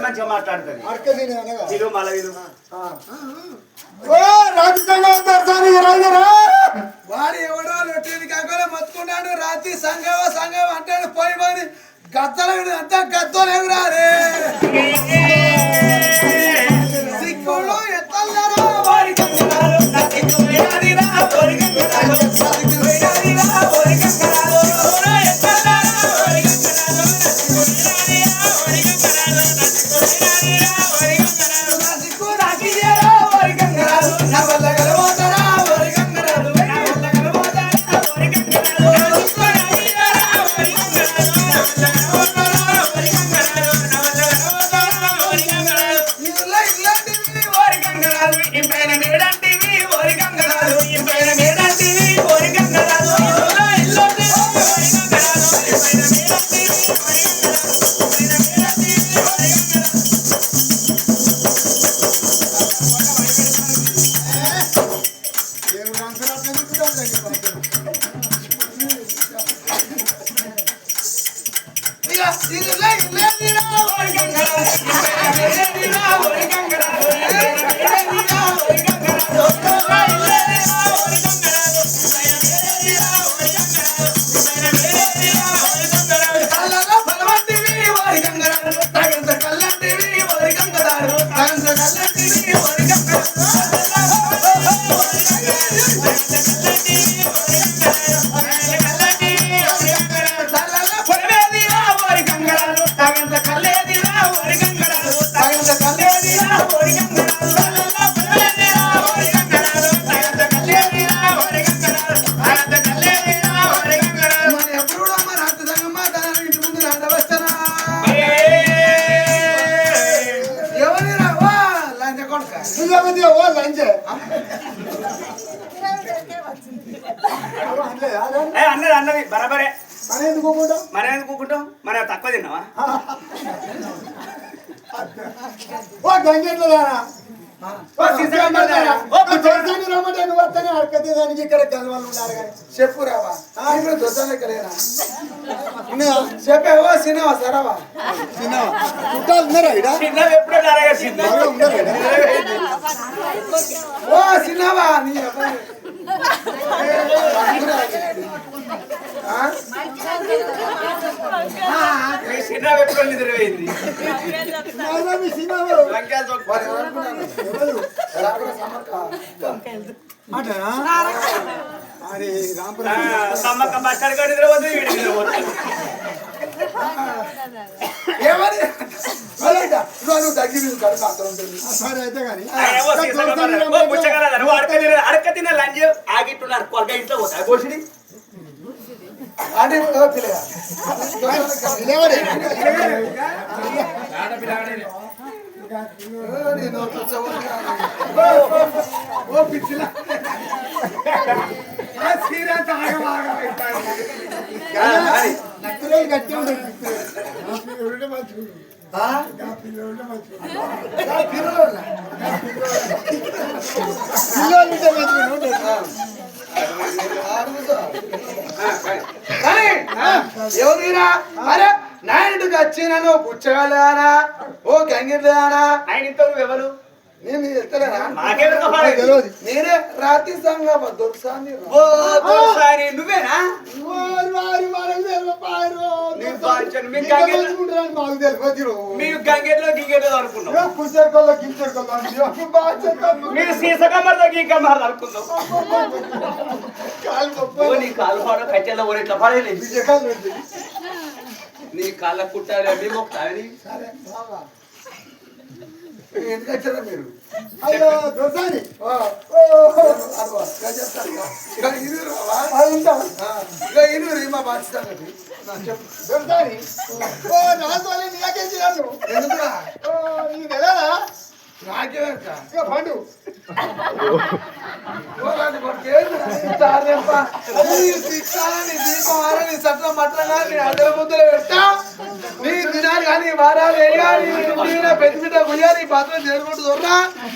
మంచిగా మాట్లాడుతుంది వాడు ఎవడో లొట్టింది కాకుండా మొత్తుకున్నాడు రాత్రి సంగవ సంగం అంటాడు పోయి పోయి గద్దలు అంతా గద్దలేవు రాదే సిక్కులు ఎత్తల్లారా వారి అన్నది అన్నది బరాబరే మన ఎందుకు కూకుంటాం మన తక్కువ తిన్నావా చెప్పురావా చెప్పావా సినిమా సరావా ఓ సినిమావా నీ అడక తిన్న లంచ్ ఆగిట్టున్నారు కొలక ఇంట్లో పోతా కోసిడి అంటే ఎవరిరా అరే నాయుడికి వచ్చినాను పుచ్చగలేనా ఓ గంగిలేనా ఆయన ఇంతకు ఎవరు నేను వెళ్తలేనా నేనే రాత్రి సంగ నువ్వేనా మీరు గంగెట్లో గింగెట్లో అనుకున్నాం మీరు సీసకమ్మతో గింకమ్మారు అనుకుందాం నీ కాలు పాడు కట్టెల్లో ఓడి ఇట్లా పడేది నీ కాళ్ళ కుట్టాలి అవి మొక్కాలి ఎందుకు వచ్చారా మీరు మా బాధ్యత నాకే పండు సట్ల మట్ల అద్దెల ముద్దలు పెట్టా నీ దినాలు కానీ వారాలు వేయాలి పెద్ద బిడ్డ కొయ్యాలి పాత్ర చేరుకుంటూ దొరా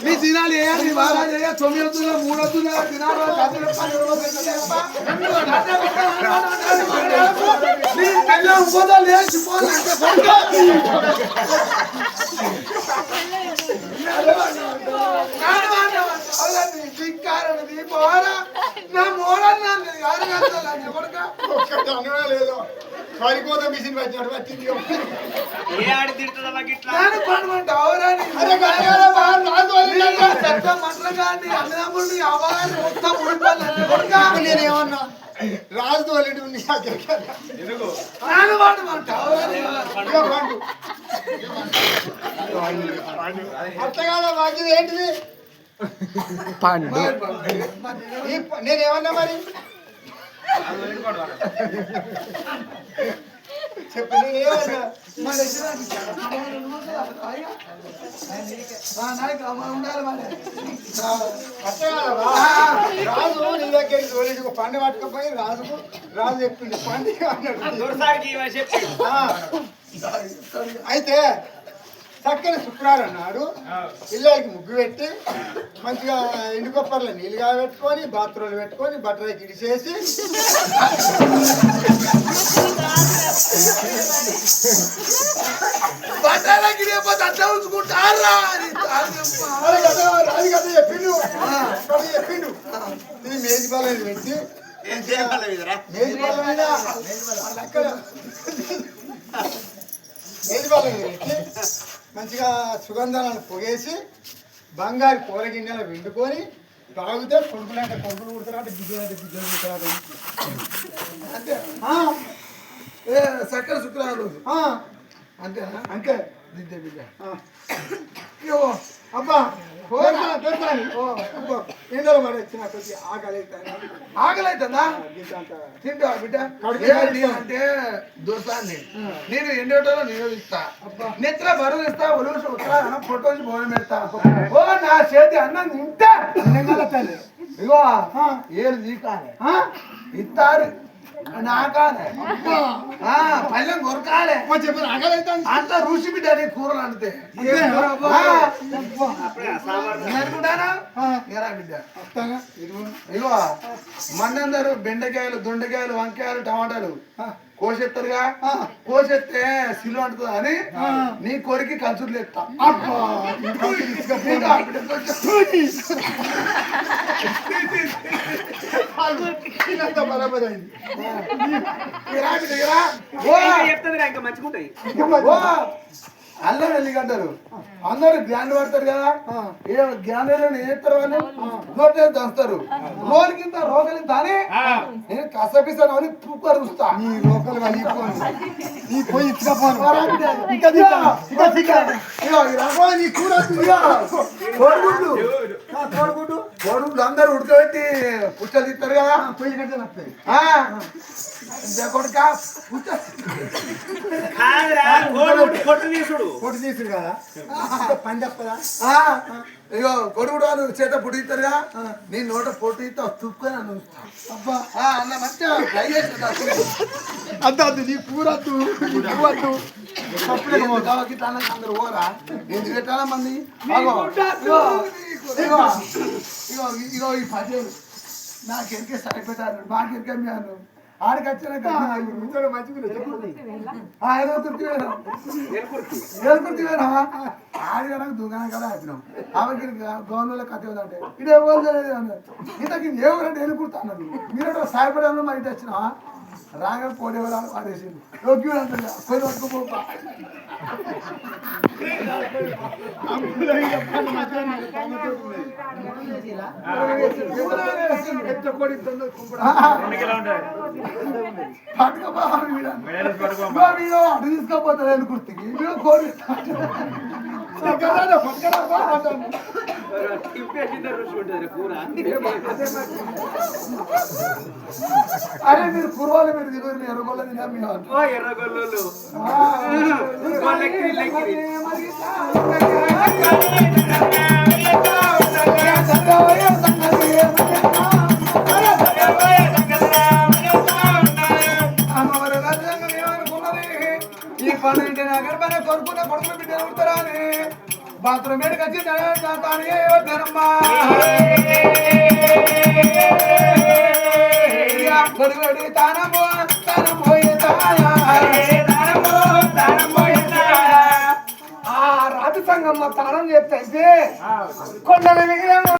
నీ దినాలు వేయాలి వారాలు వేయాలి 9 వద్దుగా 3 వద్దుగా దినాలు లేచిపోతా కోత మిషన్ వచ్చినట్టు వచ్చింది ఏ ఆడి తింటుందా మాకు ఇట్లా నేను పడమంటావు రాని అరే గడగడ బాగా రాజు వాళ్ళు చెత్త మంటలు కానీ అన్నదమ్ములు అవగాహన మొత్తం ఊడిపోవాలి కొడుకా. నేనేమన్నా రాజు తోలేడు నేను పడమంటావు రాని అట్లా కాదా బాధ్యత ఏంటిది నేనేమన్నా మరి చెప్పు నేనేమన్నా ఉండాలి మరి అట్లా కాదా రాజు నీ దగ్గరికి తోలేడు ఒక పండు పట్టుకపోయి రాజు చెప్పింది పండుగ అన్నాడు దొరసారికి చెప్పి అయితే చక్కని శుక్రవారం నాడు పిల్లలకి ముగ్గు పెట్టి మంచిగా ఎండు కొప్పర్లో నీళ్ళుగా పెట్టుకొని బాత్రూమ్లు పెట్టుకొని బట్టలకి ఇడిచేసి బట్టలకి లేకపోతే అట్లా ఉంచుకుంటారా రాజు కదా చెప్పిండు చెప్పిండు ఇది మేజి బలం పెట్టి మేజి బలం మీద అక్కడ మేజి బలం పెట్టి మంచిగా సుగంధాలను పొగేసి బంగారు కూర గిన్నెలు వండుకొని తాగితే కొంపులు అంటే కొంపులు కుడతారంటే బిజ్జలు అంటే బిజ్జలు కుడతారు అంతే చక్కెర శుక్రవారం రోజు అంతేనా అంతే దిద్దే బిడ్డ అబ్బా ఏంటో మరి వచ్చిన కొద్ది ఆకలి ఆకలి అవుతుందా తింటావా బిడ్డ ఏంటి అంటే దోసాన్ని నేను ఎండేటోలో నేను ఇస్తా నెత్తిలో బరువు ఇస్తా ఒలుసు ఉత్తరా ఫోటో భోజనం పెడతా ఓ నా చేతి అన్నం తింటా ఇగో ఏళ్ళు తీకాలి ఇస్తారు నాకాలే పల్లెం కొరకాలే చెప్పిన ఆకలి అయితే అంత రుచి బిడ్డ నీ కూరలు అంతే అనుకుంటానా బిడ్డ ఇగో మనందరూ బెండకాయలు దొండకాయలు వంకాయలు టమాటాలు కోసెత్తారుగా కోసెత్తే సిలువ అంటుంది అని నీ కొరికి కంచులు ఎత్తా బరాబర్ అయింది ఇంకా మంచిగుంటాయి అల్లం ఎల్లిగడ్డలు అందరూ జ్ఞానం పడతారు కదా ఏ జ్ఞానం ఏస్తారు వాళ్ళు నోటే దంస్తారు రోలు కింద రోగలి దాని నేను కసపిస్తాను అని పూకరు చూస్తా నీ లోకల్ నీ పోయి ఇచ్చుకపోను కోడుగుడ్లు అందరు ఉడకబెట్టి పుచ్చలు తిస్తారు కదా పొయ్యి కట్టే వస్తాయి కొడుక పుచ్చ పొట్టు తీసుడు కదా పని చెప్పదా ఇగో కొడుగుడు వాళ్ళు చేత పొడి ఇస్తారుగా నీ నోట పొట్టు ఇస్తా తుక్కుని అని అబ్బా అన్న మంచిగా ట్రై చేస్తా అద్దు నీ పూరద్దు వద్దు అందరు ఓరా ఎందుకు పెట్టాలా మంది ఇగో ఈ 10 నాకెందుకే సరి పెట్టారు మాకెందుకే మీరు ఆడికి వచ్చినాక ఆడి నాకు దుకాణం కదా వచ్చినాం ఆమెకి గవర్నమెంట్ కథ అంటే ఇది ఎవరు తెలియదు అన్నారు ఇంతకి ఎవరంటే ఎలుకుర్తా అన్నది మీరు సాయపడాలని మా ఇంటి వచ్చినా రాగా కోడి ఎవరు వాడేసింది యోగ్యుడు అంటే పోయి పట్టుకుపోతా అటు తీసుకోపోతాడు అని గుర్తుకి కోడి అరే మీరు కుర్రోలు మీరు తిరుగురు ఎర్రగొల్ల తినా మీ ఎర్రగొల్లు ఈ 12 నగర పైన కొనుక్కున్న కొడుకులు బిడ్డలు ఉంటారా అని బాత్రూమ్ మీదకి వచ్చి కొడుగడి తానమో ఆ రాజు సంఘం తానం చెప్తే కొండల మిగిలిన